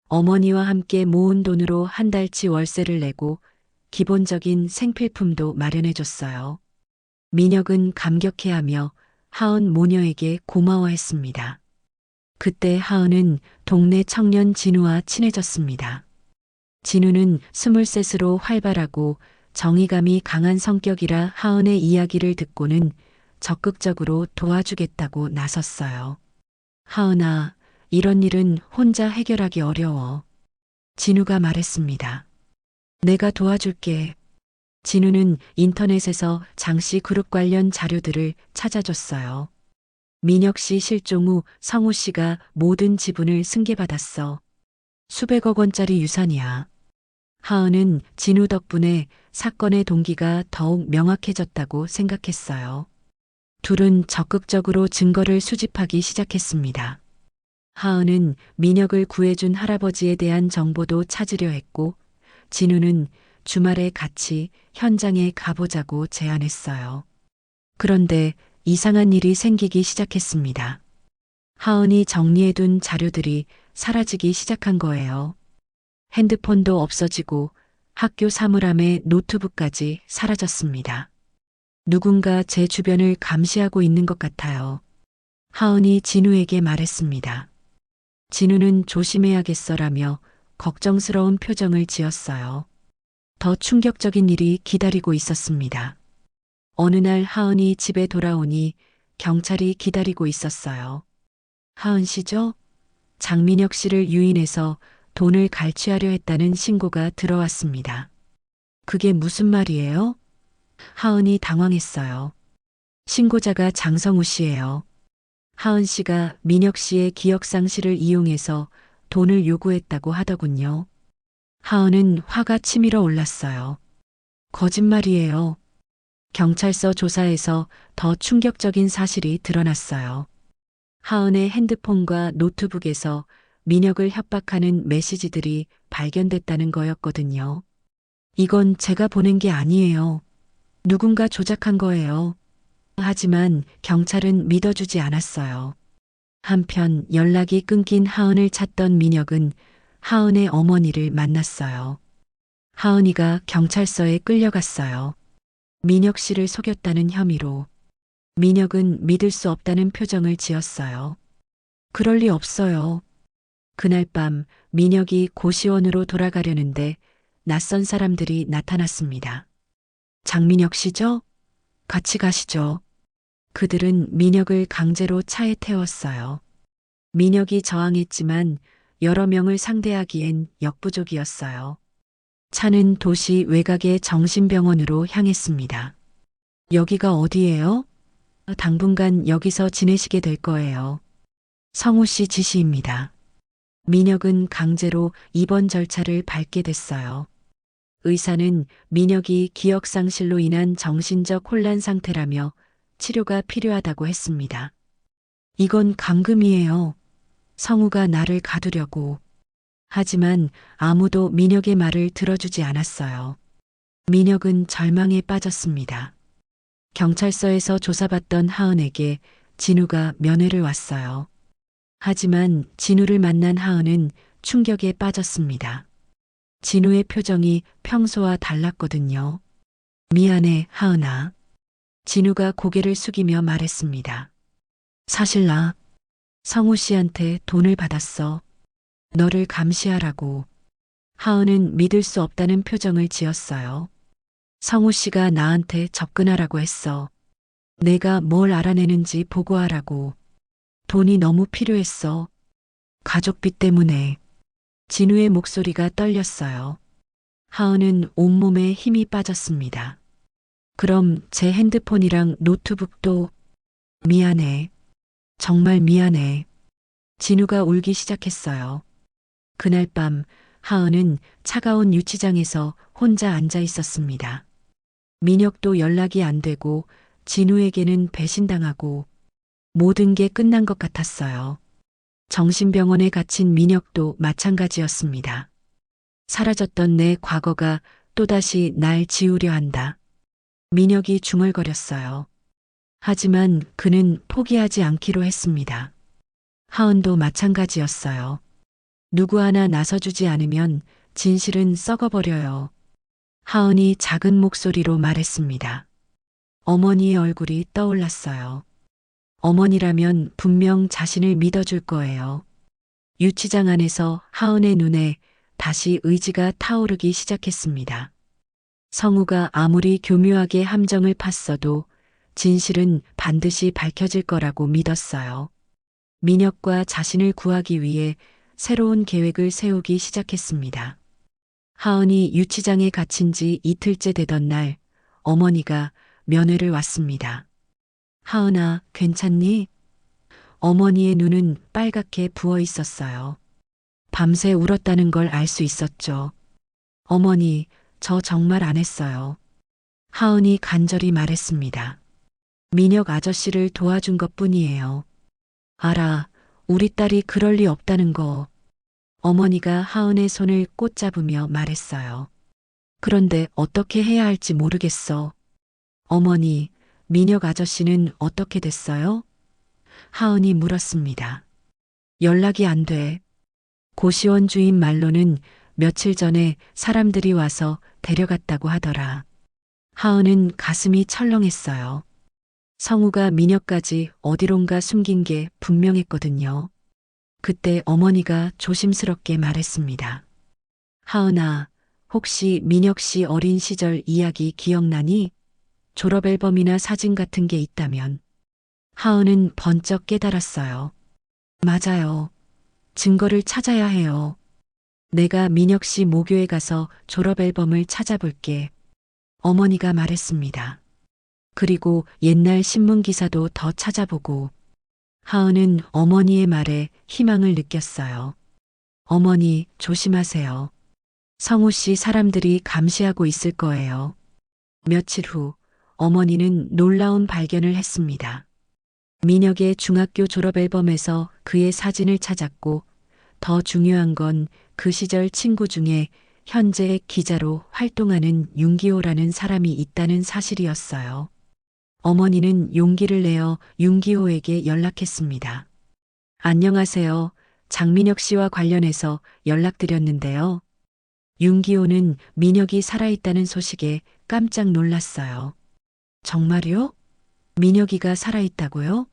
어머니와 함께 모은 돈으로 한 달치 월세를 내고 기본적인 생필품도 마련해줬어요. 민혁은 감격해하며 하은 모녀에게 고마워했습니다. 그때 하은은 동네 청년 진우와 친해졌습니다. 진우는 23으로 활발하고 정의감이 강한 성격이라 하은의 이야기를 듣고는 적극적으로 도와주겠다고 나섰어요. 하은아, 이런 일은 혼자 해결하기 어려워. 진우가 말했습니다. 내가 도와줄게. 진우는 인터넷에서 장씨 그룹 관련 자료들을 찾아줬어요. 민혁 씨 실종 후 성우 씨가 모든 지분을 승계받았어. 수백억 원짜리 유산이야. 하은은 진우 덕분에 사건의 동기가 더욱 명확해졌다고 생각했어요. 둘은 적극적으로 증거를 수집하기 시작했습니다. 하은은 민혁을 구해준 할아버지에 대한 정보도 찾으려 했고, 진우는 주말에 같이 현장에 가보자고 제안했어요. 그런데 이상한 일이 생기기 시작했습니다. 하은이 정리해둔 자료들이 사라지기 시작한 거예요. 핸드폰도 없어지고 학교 사물함의 노트북까지 사라졌습니다. 누군가 제 주변을 감시하고 있는 것 같아요. 하은이 진우에게 말했습니다. 진우는 조심해야겠어라며 걱정스러운 표정을 지었어요. 더 충격적인 일이 기다리고 있었습니다. 어느 날 하은이 집에 돌아오니 경찰이 기다리고 있었어요. 하은 씨죠? 장민혁 씨를 유인해서 돈을 갈취하려 했다는 신고가 들어왔습니다. 그게 무슨 말이에요? 하은이 당황했어요. 신고자가 장성우 씨예요. 하은 씨가 민혁 씨의 기억상실을 이용해서 돈을 요구했다고 하더군요. 하은은 화가 치밀어 올랐어요. 거짓말이에요. 경찰서 조사에서 더 충격적인 사실이 드러났어요. 하은의 핸드폰과 노트북에서 민혁을 협박하는 메시지들이 발견됐다는 거였거든요. 이건 제가 보낸 게 아니에요. 누군가 조작한 거예요. 하지만 경찰은 믿어주지 않았어요. 한편 연락이 끊긴 하은을 찾던 민혁은 하은의 어머니를 만났어요. 하은이가 경찰서에 끌려갔어요. 민혁 씨를 속였다는 혐의로. 민혁은 믿을 수 없다는 표정을 지었어요. 그럴 리 없어요. 그날 밤 민혁이 고시원으로 돌아가려는데 낯선 사람들이 나타났습니다. 장민혁 씨죠? 같이 가시죠. 그들은 민혁을 강제로 차에 태웠어요. 민혁이 저항했지만 여러 명을 상대하기엔 역부족이었어요. 차는 도시 외곽의 정신병원으로 향했습니다. 여기가 어디예요? 당분간 여기서 지내시게 될 거예요. 성우 씨 지시입니다. 민혁은 강제로 입원 절차를 밟게 됐어요. 의사는 민혁이 기억상실로 인한 정신적 혼란 상태라며 치료가 필요하다고 했습니다. 이건 감금이에요. 성우가 나를 가두려고. 하지만 아무도 민혁의 말을 들어주지 않았어요. 민혁은 절망에 빠졌습니다. 경찰서에서 조사받던 하은에게 진우가 면회를 왔어요. 하지만 진우를 만난 하은은 충격에 빠졌습니다. 진우의 표정이 평소와 달랐거든요. 미안해, 하은아. 진우가 고개를 숙이며 말했습니다. 사실 나 성우 씨한테 돈을 받았어. 너를 감시하라고. 하은은 믿을 수 없다는 표정을 지었어요. 성우 씨가 나한테 접근하라고 했어. 내가 뭘 알아내는지 보고하라고. 돈이 너무 필요했어. 가족비 때문에. 진우의 목소리가 떨렸어요. 하은은 온몸에 힘이 빠졌습니다. 그럼 제 핸드폰이랑 노트북도. 미안해. 정말 미안해. 진우가 울기 시작했어요. 그날 밤 하은은 차가운 유치장에서 혼자 앉아 있었습니다. 민혁도 연락이 안 되고 진우에게는 배신당하고 모든 게 끝난 것 같았어요. 정신병원에 갇힌 민혁도 마찬가지였습니다. 사라졌던 내 과거가 또다시 날 지우려 한다. 민혁이 중얼거렸어요. 하지만 그는 포기하지 않기로 했습니다. 하은도 마찬가지였어요. 누구 하나 나서주지 않으면 진실은 썩어버려요. 하은이 작은 목소리로 말했습니다. 어머니의 얼굴이 떠올랐어요. 어머니라면 분명 자신을 믿어줄 거예요. 유치장 안에서 하은의 눈에 다시 의지가 타오르기 시작했습니다. 성우가 아무리 교묘하게 함정을 팠어도 진실은 반드시 밝혀질 거라고 믿었어요. 민혁과 자신을 구하기 위해 새로운 계획을 세우기 시작했습니다. 하은이 유치장에 갇힌 지 이틀째 되던 날 어머니가 면회를 왔습니다. 하은아, 괜찮니? 어머니의 눈은 빨갛게 부어 있었어요. 밤새 울었다는 걸 알 수 있었죠. 어머니, 저 정말 안 했어요. 하은이 간절히 말했습니다. 민혁 아저씨를 도와준 것뿐이에요. 알아, 우리 딸이 그럴 리 없다는 거. 어머니가 하은의 손을 꼭 잡으며 말했어요. 그런데 어떻게 해야 할지 모르겠어. 어머니, 민혁 아저씨는 어떻게 됐어요? 하은이 물었습니다. 연락이 안 돼. 고시원 주인 말로는 며칠 전에 사람들이 와서 데려갔다고 하더라. 하은은 가슴이 철렁했어요. 성우가 민혁까지 어디론가 숨긴 게 분명했거든요. 그때 어머니가 조심스럽게 말했습니다. 하은아, 혹시 민혁 씨 어린 시절 이야기 기억나니? 졸업 앨범이나 사진 같은 게 있다면. 하은은 번쩍 깨달았어요. 맞아요. 증거를 찾아야 해요. 내가 민혁 씨 모교에 가서 졸업 앨범을 찾아볼게. 어머니가 말했습니다. 그리고 옛날 신문 기사도 더 찾아보고. 하은은 어머니의 말에 희망을 느꼈어요. 어머니, 조심하세요. 성우 씨 사람들이 감시하고 있을 거예요. 며칠 후 어머니는 놀라운 발견을 했습니다. 민혁의 중학교 졸업 앨범에서 그의 사진을 찾았고 더 중요한 건 그 시절 친구 중에 현재 기자로 활동하는 윤기호라는 사람이 있다는 사실이었어요. 어머니는 용기를 내어 윤기호에게 연락했습니다. 안녕하세요. 장민혁 씨와 관련해서 연락드렸는데요. 윤기호는 민혁이 살아있다는 소식에 깜짝 놀랐어요. 정말요? 민혁이가 살아있다고요?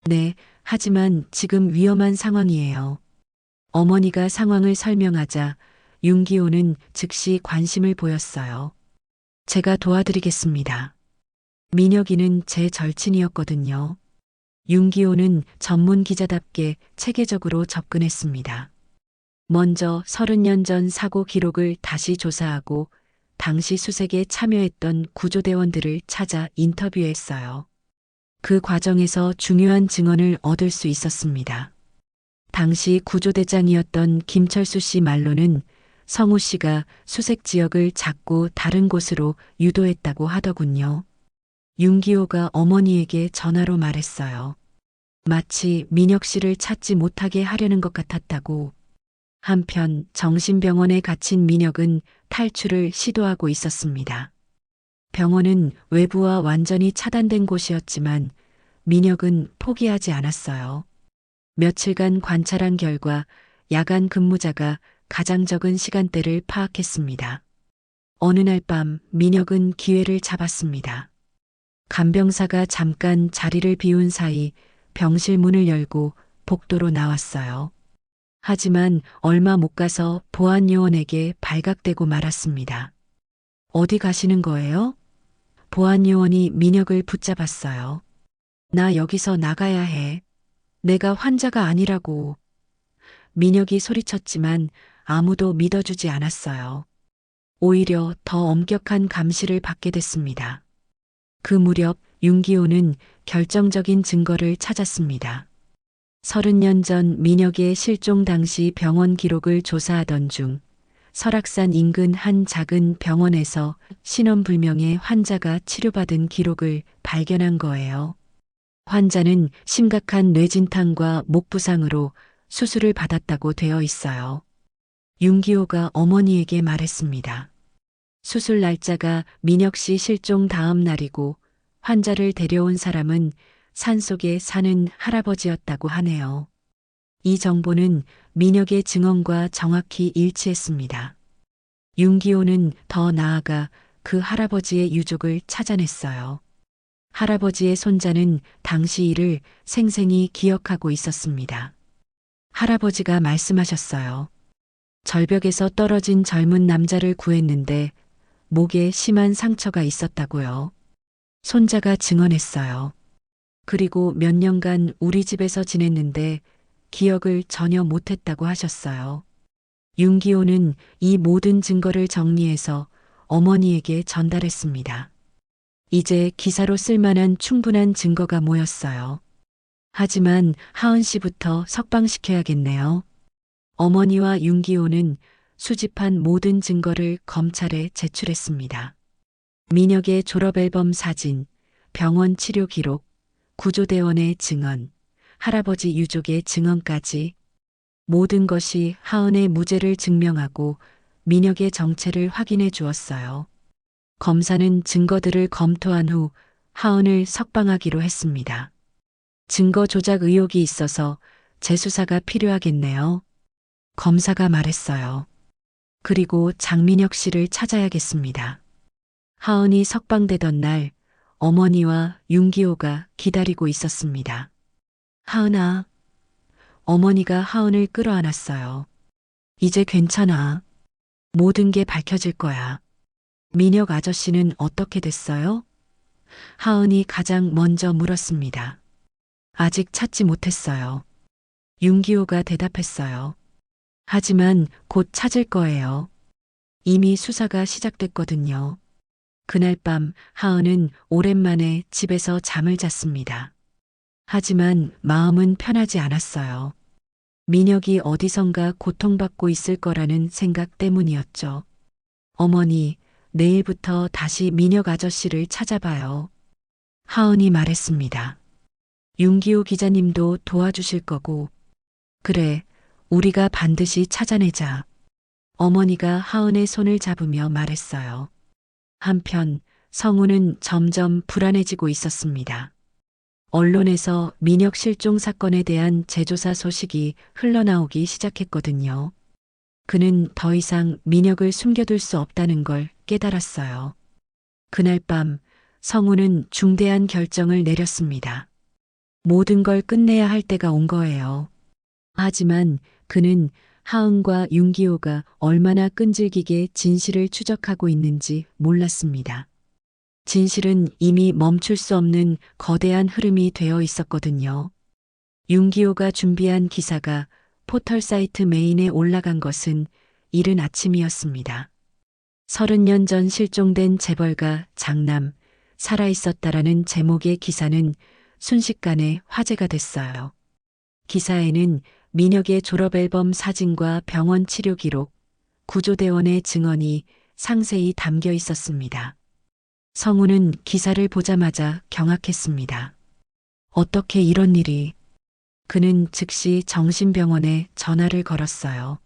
네, 하지만 지금 위험한 상황이에요. 어머니가 상황을 설명하자 윤기호는 즉시 관심을 보였어요. 제가 도와드리겠습니다. 민혁이는 제 절친이었거든요. 윤기호는 전문 기자답게 체계적으로 접근했습니다. 먼저 30년 전 사고 기록을 다시 조사하고 당시 수색에 참여했던 구조대원들을 찾아 인터뷰했어요. 그 과정에서 중요한 증언을 얻을 수 있었습니다. 당시 구조대장이었던 김철수 씨 말로는 성우 씨가 수색 지역을 자꾸 다른 곳으로 유도했다고 하더군요. 윤기호가 어머니에게 전화로 말했어요. 마치 민혁 씨를 찾지 못하게 하려는 것 같았다고. 한편 정신병원에 갇힌 민혁은 탈출을 시도하고 있었습니다. 병원은 외부와 완전히 차단된 곳이었지만 민혁은 포기하지 않았어요. 며칠간 관찰한 결과 야간 근무자가 가장 적은 시간대를 파악했습니다. 어느 날 밤 민혁은 기회를 잡았습니다. 간병사가 잠깐 자리를 비운 사이 병실 문을 열고 복도로 나왔어요. 하지만 얼마 못 가서 보안요원에게 발각되고 말았습니다. 어디 가시는 거예요? 보안요원이 민혁을 붙잡았어요. 나 여기서 나가야 해. 내가 환자가 아니라고. 민혁이 소리쳤지만 아무도 믿어주지 않았어요. 오히려 더 엄격한 감시를 받게 됐습니다. 그 무렵 윤기호는 결정적인 증거를 찾았습니다. 30년 전 민혁의 실종 당시 병원 기록을 조사하던 중 설악산 인근 한 작은 병원에서 신원불명의 환자가 치료받은 기록을 발견한 거예요. 환자는 심각한 뇌진탕과 목 부상으로 수술을 받았다고 되어 있어요. 윤기호가 어머니에게 말했습니다. 수술 날짜가 민혁 씨 실종 다음 날이고 환자를 데려온 사람은 산속에 사는 할아버지였다고 하네요. 이 정보는 민혁의 증언과 정확히 일치했습니다. 윤기호는 더 나아가 그 할아버지의 유족을 찾아냈어요. 할아버지의 손자는 당시 일을 생생히 기억하고 있었습니다. 할아버지가 말씀하셨어요. 절벽에서 떨어진 젊은 남자를 구했는데 목에 심한 상처가 있었다고요. 손자가 증언했어요. 그리고 몇 년간 우리 집에서 지냈는데 기억을 전혀 못했다고 하셨어요. 윤기호는 이 모든 증거를 정리해서 어머니에게 전달했습니다. 이제 기사로 쓸만한 충분한 증거가 모였어요. 하지만 하은 씨부터 석방시켜야겠네요. 어머니와 윤기호는 수집한 모든 증거를 검찰에 제출했습니다. 민혁의 졸업앨범 사진, 병원 치료 기록, 구조대원의 증언, 할아버지 유족의 증언까지 모든 것이 하은의 무죄를 증명하고 민혁의 정체를 확인해 주었어요. 검사는 증거들을 검토한 후 하은을 석방하기로 했습니다. 증거 조작 의혹이 있어서 재수사가 필요하겠네요. 검사가 말했어요. 그리고 장민혁 씨를 찾아야겠습니다. 하은이 석방되던 날 어머니와 윤기호가 기다리고 있었습니다. 하은아. 어머니가 하은을 끌어안았어요. 이제 괜찮아. 모든 게 밝혀질 거야. 민혁 아저씨는 어떻게 됐어요? 하은이 가장 먼저 물었습니다. 아직 찾지 못했어요. 윤기호가 대답했어요. 하지만 곧 찾을 거예요. 이미 수사가 시작됐거든요. 그날 밤 하은은 오랜만에 집에서 잠을 잤습니다. 하지만 마음은 편하지 않았어요. 민혁이 어디선가 고통받고 있을 거라는 생각 때문이었죠. 어머니, 내일부터 다시 민혁 아저씨를 찾아봐요. 하은이 말했습니다. 윤기호 기자님도 도와주실 거고. 그래, 우리가 반드시 찾아내자. 어머니가 하은의 손을 잡으며 말했어요. 한편 성우는 점점 불안해지고 있었습니다. 언론에서 민혁 실종 사건에 대한 재조사 소식이 흘러나오기 시작했거든요. 그는 더 이상 민혁을 숨겨둘 수 없다는 걸 깨달았어요. 그날 밤 성우는 중대한 결정을 내렸습니다. 모든 걸 끝내야 할 때가 온 거예요. 하지만 그는 하은과 윤기호가 얼마나 끈질기게 진실을 추적하고 있는지 몰랐습니다. 진실은 이미 멈출 수 없는 거대한 흐름이 되어 있었거든요. 윤기호가 준비한 기사가 포털 사이트 메인에 올라간 것은 이른 아침이었습니다. 30년 전 실종된 재벌가 장남, 살아있었다라는 제목의 기사는 순식간에 화제가 됐어요. 기사에는 민혁의 졸업앨범 사진과 병원 치료 기록, 구조대원의 증언이 상세히 담겨 있었습니다. 성우는 기사를 보자마자 경악했습니다. 어떻게 이런 일이? 그는 즉시 정신병원에 전화를 걸었어요.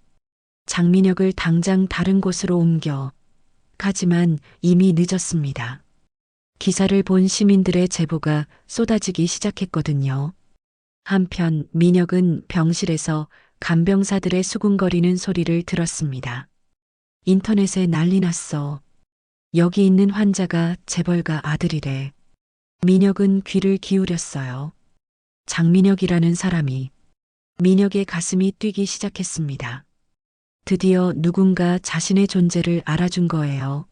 장민혁을 당장 다른 곳으로 옮겨. 하지만 이미 늦었습니다. 기사를 본 시민들의 제보가 쏟아지기 시작했거든요. 한편 민혁은 병실에서 간병사들의 수군거리는 소리를 들었습니다. 인터넷에 난리 났어. 여기 있는 환자가 재벌가 아들이래. 민혁은 귀를 기울였어요. 장민혁이라는 사람이. 민혁의 가슴이 뛰기 시작했습니다. 드디어 누군가 자신의 존재를 알아준 거예요.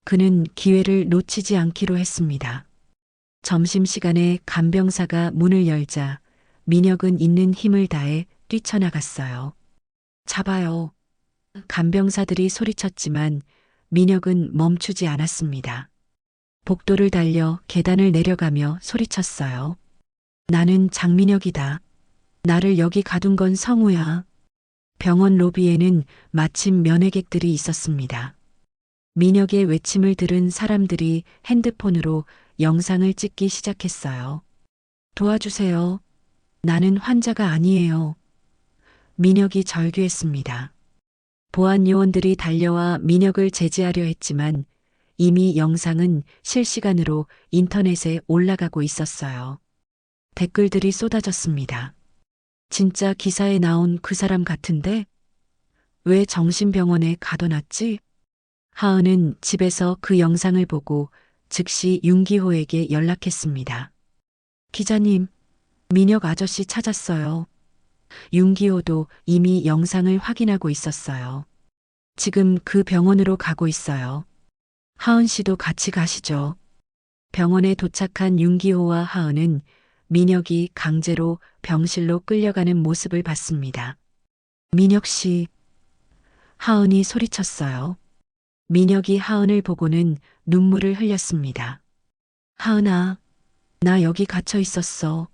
그는 기회를 놓치지 않기로 했습니다. 점심시간에 간병사가 문을 열자 민혁은 있는 힘을 다해 뛰쳐나갔어요. 잡아요. 간병사들이 소리쳤지만 민혁은 멈추지 않았습니다. 복도를 달려 계단을 내려가며 소리쳤어요. 나는 장민혁이다. 나를 여기 가둔 건 성우야. 병원 로비에는 마침 면회객들이 있었습니다. 민혁의 외침을 들은 사람들이 핸드폰으로 영상을 찍기 시작했어요. 도와주세요. 나는 환자가 아니에요. 민혁이 절규했습니다. 보안 요원들이 달려와 민혁을 제지하려 했지만 이미 영상은 실시간으로 인터넷에 올라가고 있었어요. 댓글들이 쏟아졌습니다. 진짜 기사에 나온 그 사람 같은데? 왜 정신병원에 가둬놨지? 하은은 집에서 그 영상을 보고 즉시 윤기호에게 연락했습니다. 기자님, 민혁 아저씨 찾았어요. 윤기호도 이미 영상을 확인하고 있었어요. 지금 그 병원으로 가고 있어요. 하은 씨도 같이 가시죠. 병원에 도착한 윤기호와 하은은 민혁이 강제로 병실로 끌려가는 모습을 봤습니다. 민혁 씨. 하은이 소리쳤어요. 민혁이 하은을 보고는 눈물을 흘렸습니다. 하은아, 나 여기 갇혀 있었어.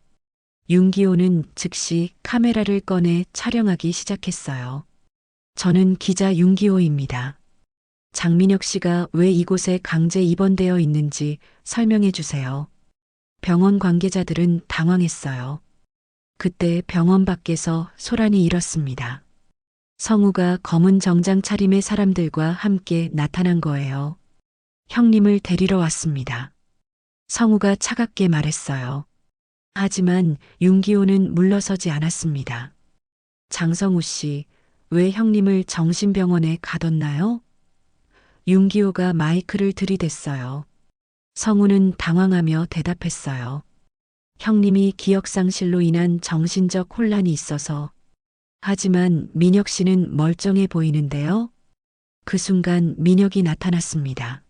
윤기호는 즉시 카메라를 꺼내 촬영하기 시작했어요. 저는 기자 윤기호입니다. 장민혁 씨가 왜 이곳에 강제 입원되어 있는지 설명해 주세요. 병원 관계자들은 당황했어요. 그때 병원 밖에서 소란이 일었습니다. 성우가 검은 정장 차림의 사람들과 함께 나타난 거예요. 형님을 데리러 왔습니다. 성우가 차갑게 말했어요. 하지만 윤기호는 물러서지 않았습니다. 장성우 씨, 왜 형님을 정신병원에 가뒀나요? 윤기호가 마이크를 들이댔어요. 성우는 당황하며 대답했어요. 형님이 기억상실로 인한 정신적 혼란이 있어서. 하지만 민혁 씨는 멀쩡해 보이는데요? 그 순간 민혁이 나타났습니다.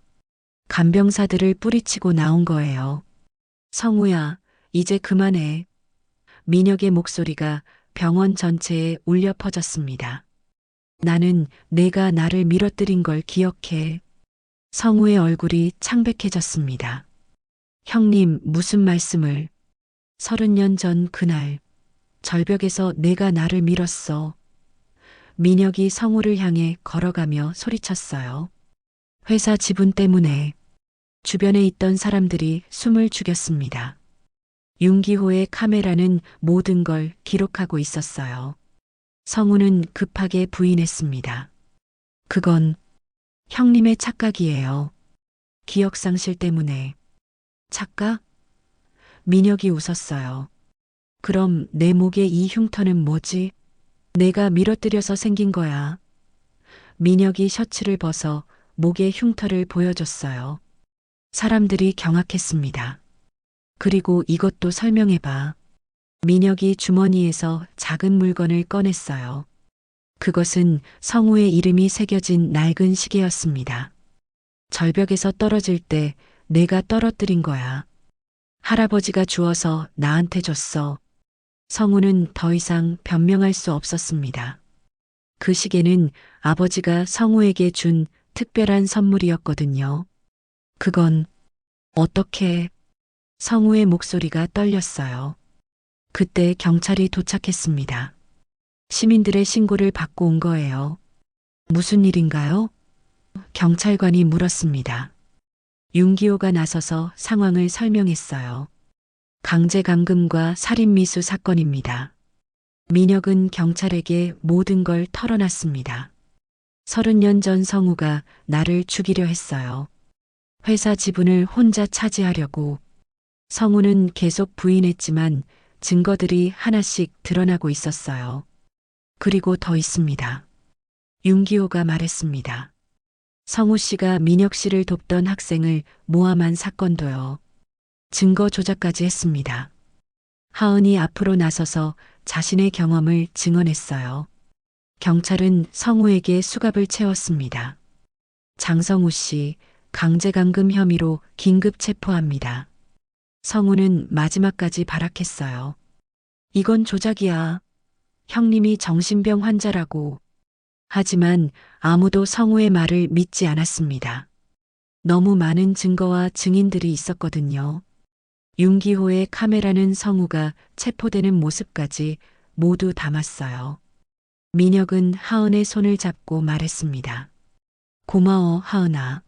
간병사들을 뿌리치고 나온 거예요. 성우야, 이제 그만해. 민혁의 목소리가 병원 전체에 울려 퍼졌습니다. 나는 내가 나를 밀어뜨린 걸 기억해. 성우의 얼굴이 창백해졌습니다. 형님, 무슨 말씀을? 30년 전 그날, 절벽에서 내가 나를 밀었어. 민혁이 성우를 향해 걸어가며 소리쳤어요. 회사 지분 때문에. 주변에 있던 사람들이 숨을 죽였습니다. 윤기호의 카메라는 모든 걸 기록하고 있었어요. 성우는 급하게 부인했습니다. 그건 형님의 착각이에요. 기억상실 때문에. 착각? 민혁이 웃었어요. 그럼 내 목에 이 흉터는 뭐지? 내가 밀어뜨려서 생긴 거야. 민혁이 셔츠를 벗어 목의 흉터를 보여줬어요. 사람들이 경악했습니다. 그리고 이것도 설명해봐. 민혁이 주머니에서 작은 물건을 꺼냈어요. 그것은 성우의 이름이 새겨진 낡은 시계였습니다. 절벽에서 떨어질 때 내가 떨어뜨린 거야. 할아버지가 주어서 나한테 줬어. 성우는 더 이상 변명할 수 없었습니다. 그 시계는 아버지가 성우에게 준 특별한 선물이었거든요. 그건 어떻게? 성우의 목소리가 떨렸어요. 그때 경찰이 도착했습니다. 시민들의 신고를 받고 온 거예요. 무슨 일인가요? 경찰관이 물었습니다. 윤기호가 나서서 상황을 설명했어요. 강제감금과 살인미수 사건입니다. 민혁은 경찰에게 모든 걸 털어놨습니다. 30년 전 성우가 나를 죽이려 했어요. 회사 지분을 혼자 차지하려고. 성우는 계속 부인했지만 증거들이 하나씩 드러나고 있었어요. 그리고 더 있습니다. 윤기호가 말했습니다. 성우 씨가 민혁 씨를 돕던 학생을 모함한 사건도요. 증거 조작까지 했습니다. 하은이 앞으로 나서서 자신의 경험을 증언했어요. 경찰은 성우에게 수갑을 채웠습니다. 장성우 씨 강제감금 혐의로 긴급 체포합니다. 성우는 마지막까지 발악했어요. 이건 조작이야. 형님이 정신병 환자라고. 하지만 아무도 성우의 말을 믿지 않았습니다. 너무 많은 증거와 증인들이 있었거든요. 윤기호의 카메라는 성우가 체포되는 모습까지 모두 담았어요. 민혁은 하은의 손을 잡고 말했습니다. 고마워, 하은아.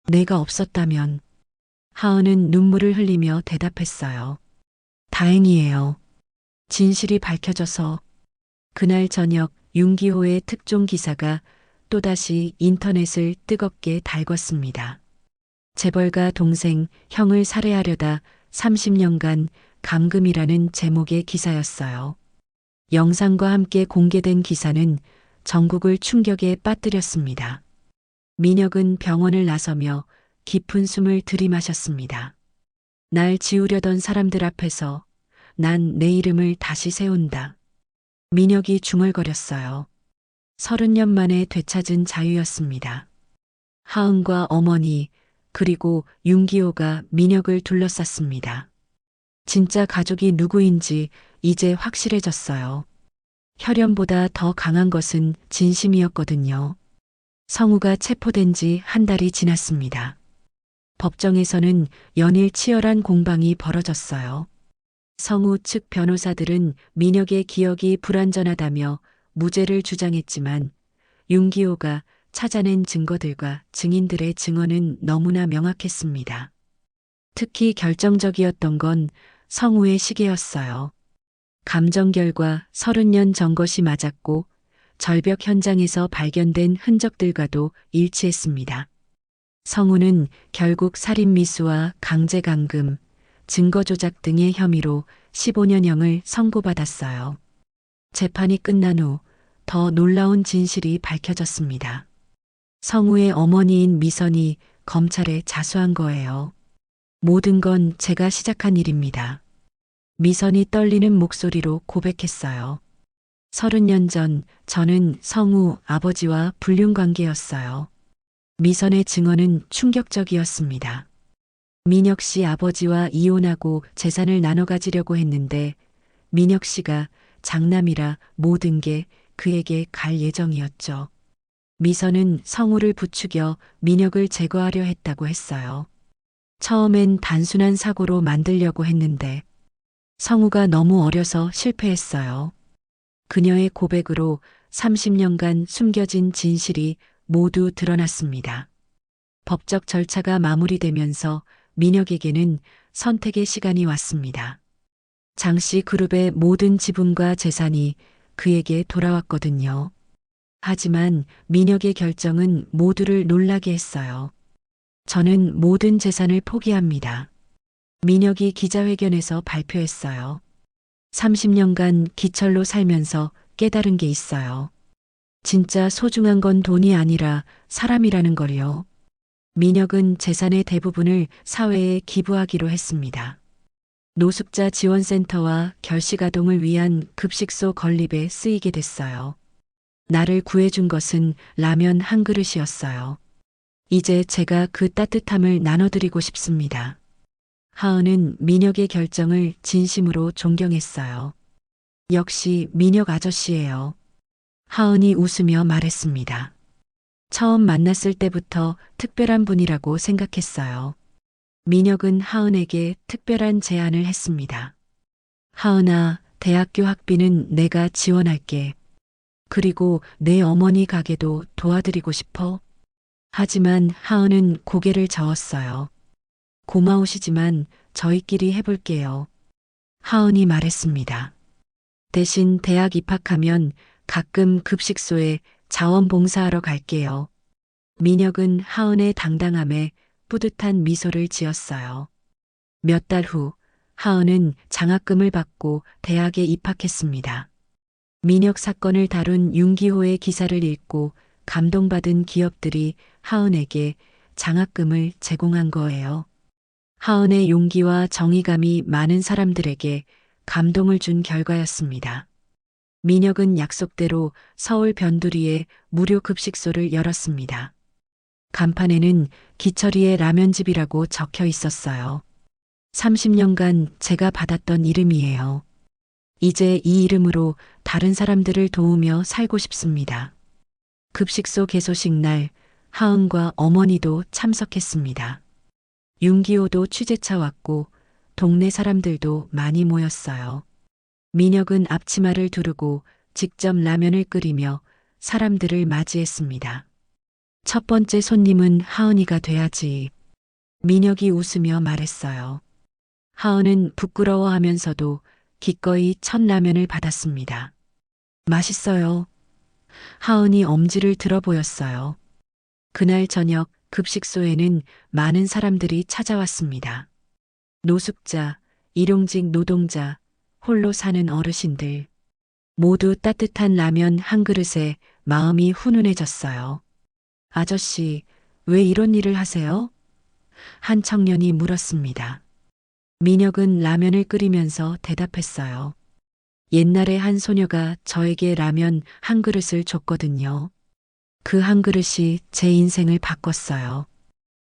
내가 없었다면. 하은은 눈물을 흘리며 대답했어요. 다행이에요. 진실이 밝혀져서. 그날 저녁 윤기호의 특종 기사가 또다시 인터넷을 뜨겁게 달궜습니다. 재벌가 동생 형을 살해하려다 30년간 감금이라는 제목의 기사였어요. 영상과 함께 공개된 기사는 전국을 충격에 빠뜨렸습니다. 민혁은 병원을 나서며 깊은 숨을 들이마셨습니다. 날 지우려던 사람들 앞에서 난 내 이름을 다시 세운다. 민혁이 중얼거렸어요. 30년 만에 되찾은 자유였습니다. 하은과 어머니 그리고 윤기호가 민혁을 둘러쌌습니다. 진짜 가족이 누구인지 이제 확실해졌어요. 혈연보다 더 강한 것은 진심이었거든요. 성우가 체포된 지 한 달이 지났습니다. 법정에서는 연일 치열한 공방이 벌어졌어요. 성우 측 변호사들은 민혁의 기억이 불완전하다며 무죄를 주장했지만 윤기호가 찾아낸 증거들과 증인들의 증언은 너무나 명확했습니다. 특히 결정적이었던 건 성우의 시계였어요. 감정결과 30년 전 것이 맞았고 절벽 현장에서 발견된 흔적들과도 일치했습니다. 성우는 결국 살인미수와 강제감금, 증거조작 등의 혐의로 15년형을 선고받았어요. 재판이 끝난 후 더 놀라운 진실이 밝혀졌습니다. 성우의 어머니인 미선이 검찰에 자수한 거예요. 모든 건 제가 시작한 일입니다. 미선이 떨리는 목소리로 고백했어요. 30년 전 저는 성우 아버지와 불륜 관계였어요. 미선의 증언은 충격적이었습니다. 민혁 씨 아버지와 이혼하고 재산을 나눠 가지려고 했는데 민혁 씨가 장남이라 모든 게 그에게 갈 예정이었죠. 미선은 성우를 부추겨 민혁을 제거하려 했다고 했어요. 처음엔 단순한 사고로 만들려고 했는데 성우가 너무 어려서 실패했어요. 그녀의 고백으로 30년간 숨겨진 진실이 모두 드러났습니다. 법적 절차가 마무리되면서 민혁에게는 선택의 시간이 왔습니다. 장씨 그룹의 모든 지분과 재산이 그에게 돌아왔거든요. 하지만 민혁의 결정은 모두를 놀라게 했어요. 저는 모든 재산을 포기합니다. 민혁이 기자회견에서 발표했어요. 30년간 기철로 살면서 깨달은 게 있어요. 진짜 소중한 건 돈이 아니라 사람이라는 걸요. 민혁은 재산의 대부분을 사회에 기부하기로 했습니다. 노숙자 지원센터와 결식아동을 위한 급식소 건립에 쓰이게 됐어요. 나를 구해준 것은 라면 한 그릇이었어요. 이제 제가 그 따뜻함을 나눠드리고 싶습니다. 하은은 민혁의 결정을 진심으로 존경했어요. 역시 민혁 아저씨예요. 하은이 웃으며 말했습니다. 처음 만났을 때부터 특별한 분이라고 생각했어요. 민혁은 하은에게 특별한 제안을 했습니다. 하은아, 대학교 학비는 내가 지원할게. 그리고 내 어머니 가게도 도와드리고 싶어. 하지만 하은은 고개를 저었어요. 고마우시지만 저희끼리 해볼게요. 하은이 말했습니다. 대신 대학 입학하면 가끔 급식소에 자원봉사하러 갈게요. 민혁은 하은의 당당함에 뿌듯한 미소를 지었어요. 몇 달 후, 하은은 장학금을 받고 대학에 입학했습니다. 민혁 사건을 다룬 윤기호의 기사를 읽고 감동받은 기업들이 하은에게 장학금을 제공한 거예요. 하은의 용기와 정의감이 많은 사람들에게 감동을 준 결과였습니다. 민혁은 약속대로 서울 변두리에 무료 급식소를 열었습니다. 간판에는 기철이의 라면집이라고 적혀 있었어요. 30년간 제가 받았던 이름이에요. 이제 이 이름으로 다른 사람들을 도우며 살고 싶습니다. 급식소 개소식 날 하은과 어머니도 참석했습니다. 윤기호도 취재차 왔고 동네 사람들도 많이 모였어요. 민혁은 앞치마를 두르고 직접 라면을 끓이며 사람들을 맞이했습니다. 첫 번째 손님은 하은이가 돼야지. 민혁이 웃으며 말했어요. 하은은 부끄러워하면서도 기꺼이 첫 라면을 받았습니다. 맛있어요. 하은이 엄지를 들어 보였어요. 그날 저녁 급식소에는 많은 사람들이 찾아왔습니다. 노숙자, 일용직 노동자, 홀로 사는 어르신들. 모두 따뜻한 라면 한 그릇에 마음이 훈훈해졌어요. 아저씨, 왜 이런 일을 하세요? 한 청년이 물었습니다. 민혁은 라면을 끓이면서 대답했어요. 옛날에 한 소녀가 저에게 라면 한 그릇을 줬거든요. 그 한 그릇이 제 인생을 바꿨어요.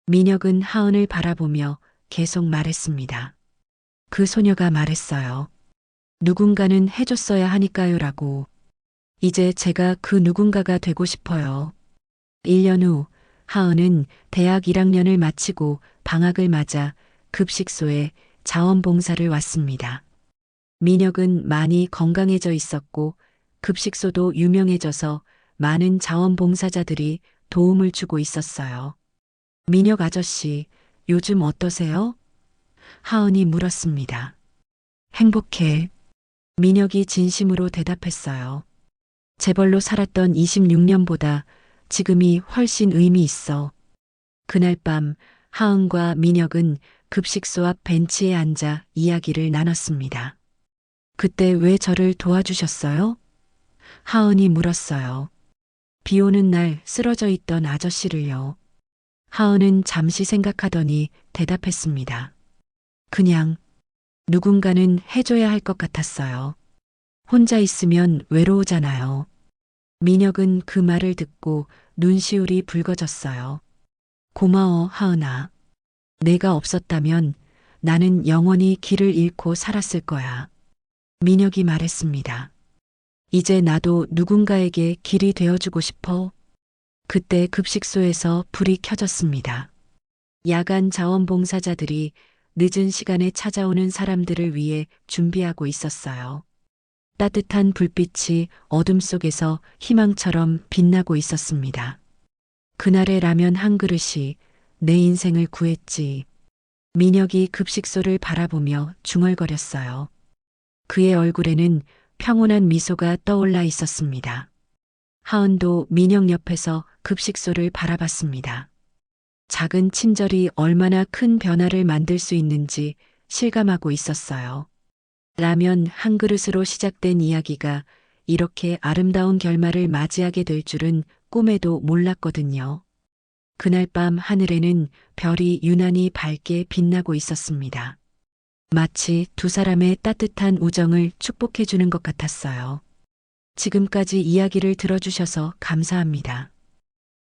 민혁은 하은을 바라보며 계속 말했습니다. 그 소녀가 말했어요. 누군가는 해줬어야 하니까요라고. 이제 제가 그 누군가가 되고 싶어요. 1년 후 하은은 대학 1학년을 마치고 방학을 맞아 급식소에 자원봉사를 왔습니다. 민혁은 많이 건강해져 있었고 급식소도 유명해져서 많은 자원봉사자들이 도움을 주고 있었어요. 민혁 아저씨, 요즘 어떠세요? 하은이 물었습니다. 행복해. 민혁이 진심으로 대답했어요. 재벌로 살았던 26년보다 지금이 훨씬 의미 있어. 그날 밤 하은과 민혁은 급식소 앞 벤치에 앉아 이야기를 나눴습니다. 그때 왜 저를 도와주셨어요? 하은이 물었어요. 비 오는 날 쓰러져 있던 아저씨를요. 하은은 잠시 생각하더니 대답했습니다. 그냥 누군가는 해줘야 할 것 같았어요. 혼자 있으면 외로우잖아요. 민혁은 그 말을 듣고 눈시울이 붉어졌어요. 고마워, 하은아. 내가 없었다면 나는 영원히 길을 잃고 살았을 거야. 민혁이 말했습니다. 이제 나도 누군가에게 길이 되어주고 싶어. 그때 급식소에서 불이 켜졌습니다. 야간 자원봉사자들이 늦은 시간에 찾아오는 사람들을 위해 준비하고 있었어요. 따뜻한 불빛이 어둠 속에서 희망처럼 빛나고 있었습니다. 그날의 라면 한 그릇이 내 인생을 구했지. 민혁이 급식소를 바라보며 중얼거렸어요. 그의 얼굴에는 평온한 미소가 떠올라 있었습니다. 하은도 민혁 옆에서 급식소를 바라봤습니다. 작은 친절이 얼마나 큰 변화를 만들 수 있는지 실감하고 있었어요. 라면 한 그릇으로 시작된 이야기가 이렇게 아름다운 결말을 맞이하게 될 줄은 꿈에도 몰랐거든요. 그날 밤 하늘에는 별이 유난히 밝게 빛나고 있었습니다. 마치 두 사람의 따뜻한 우정을 축복해 주는 것 같았어요. 지금까지 이야기를 들어주셔서 감사합니다.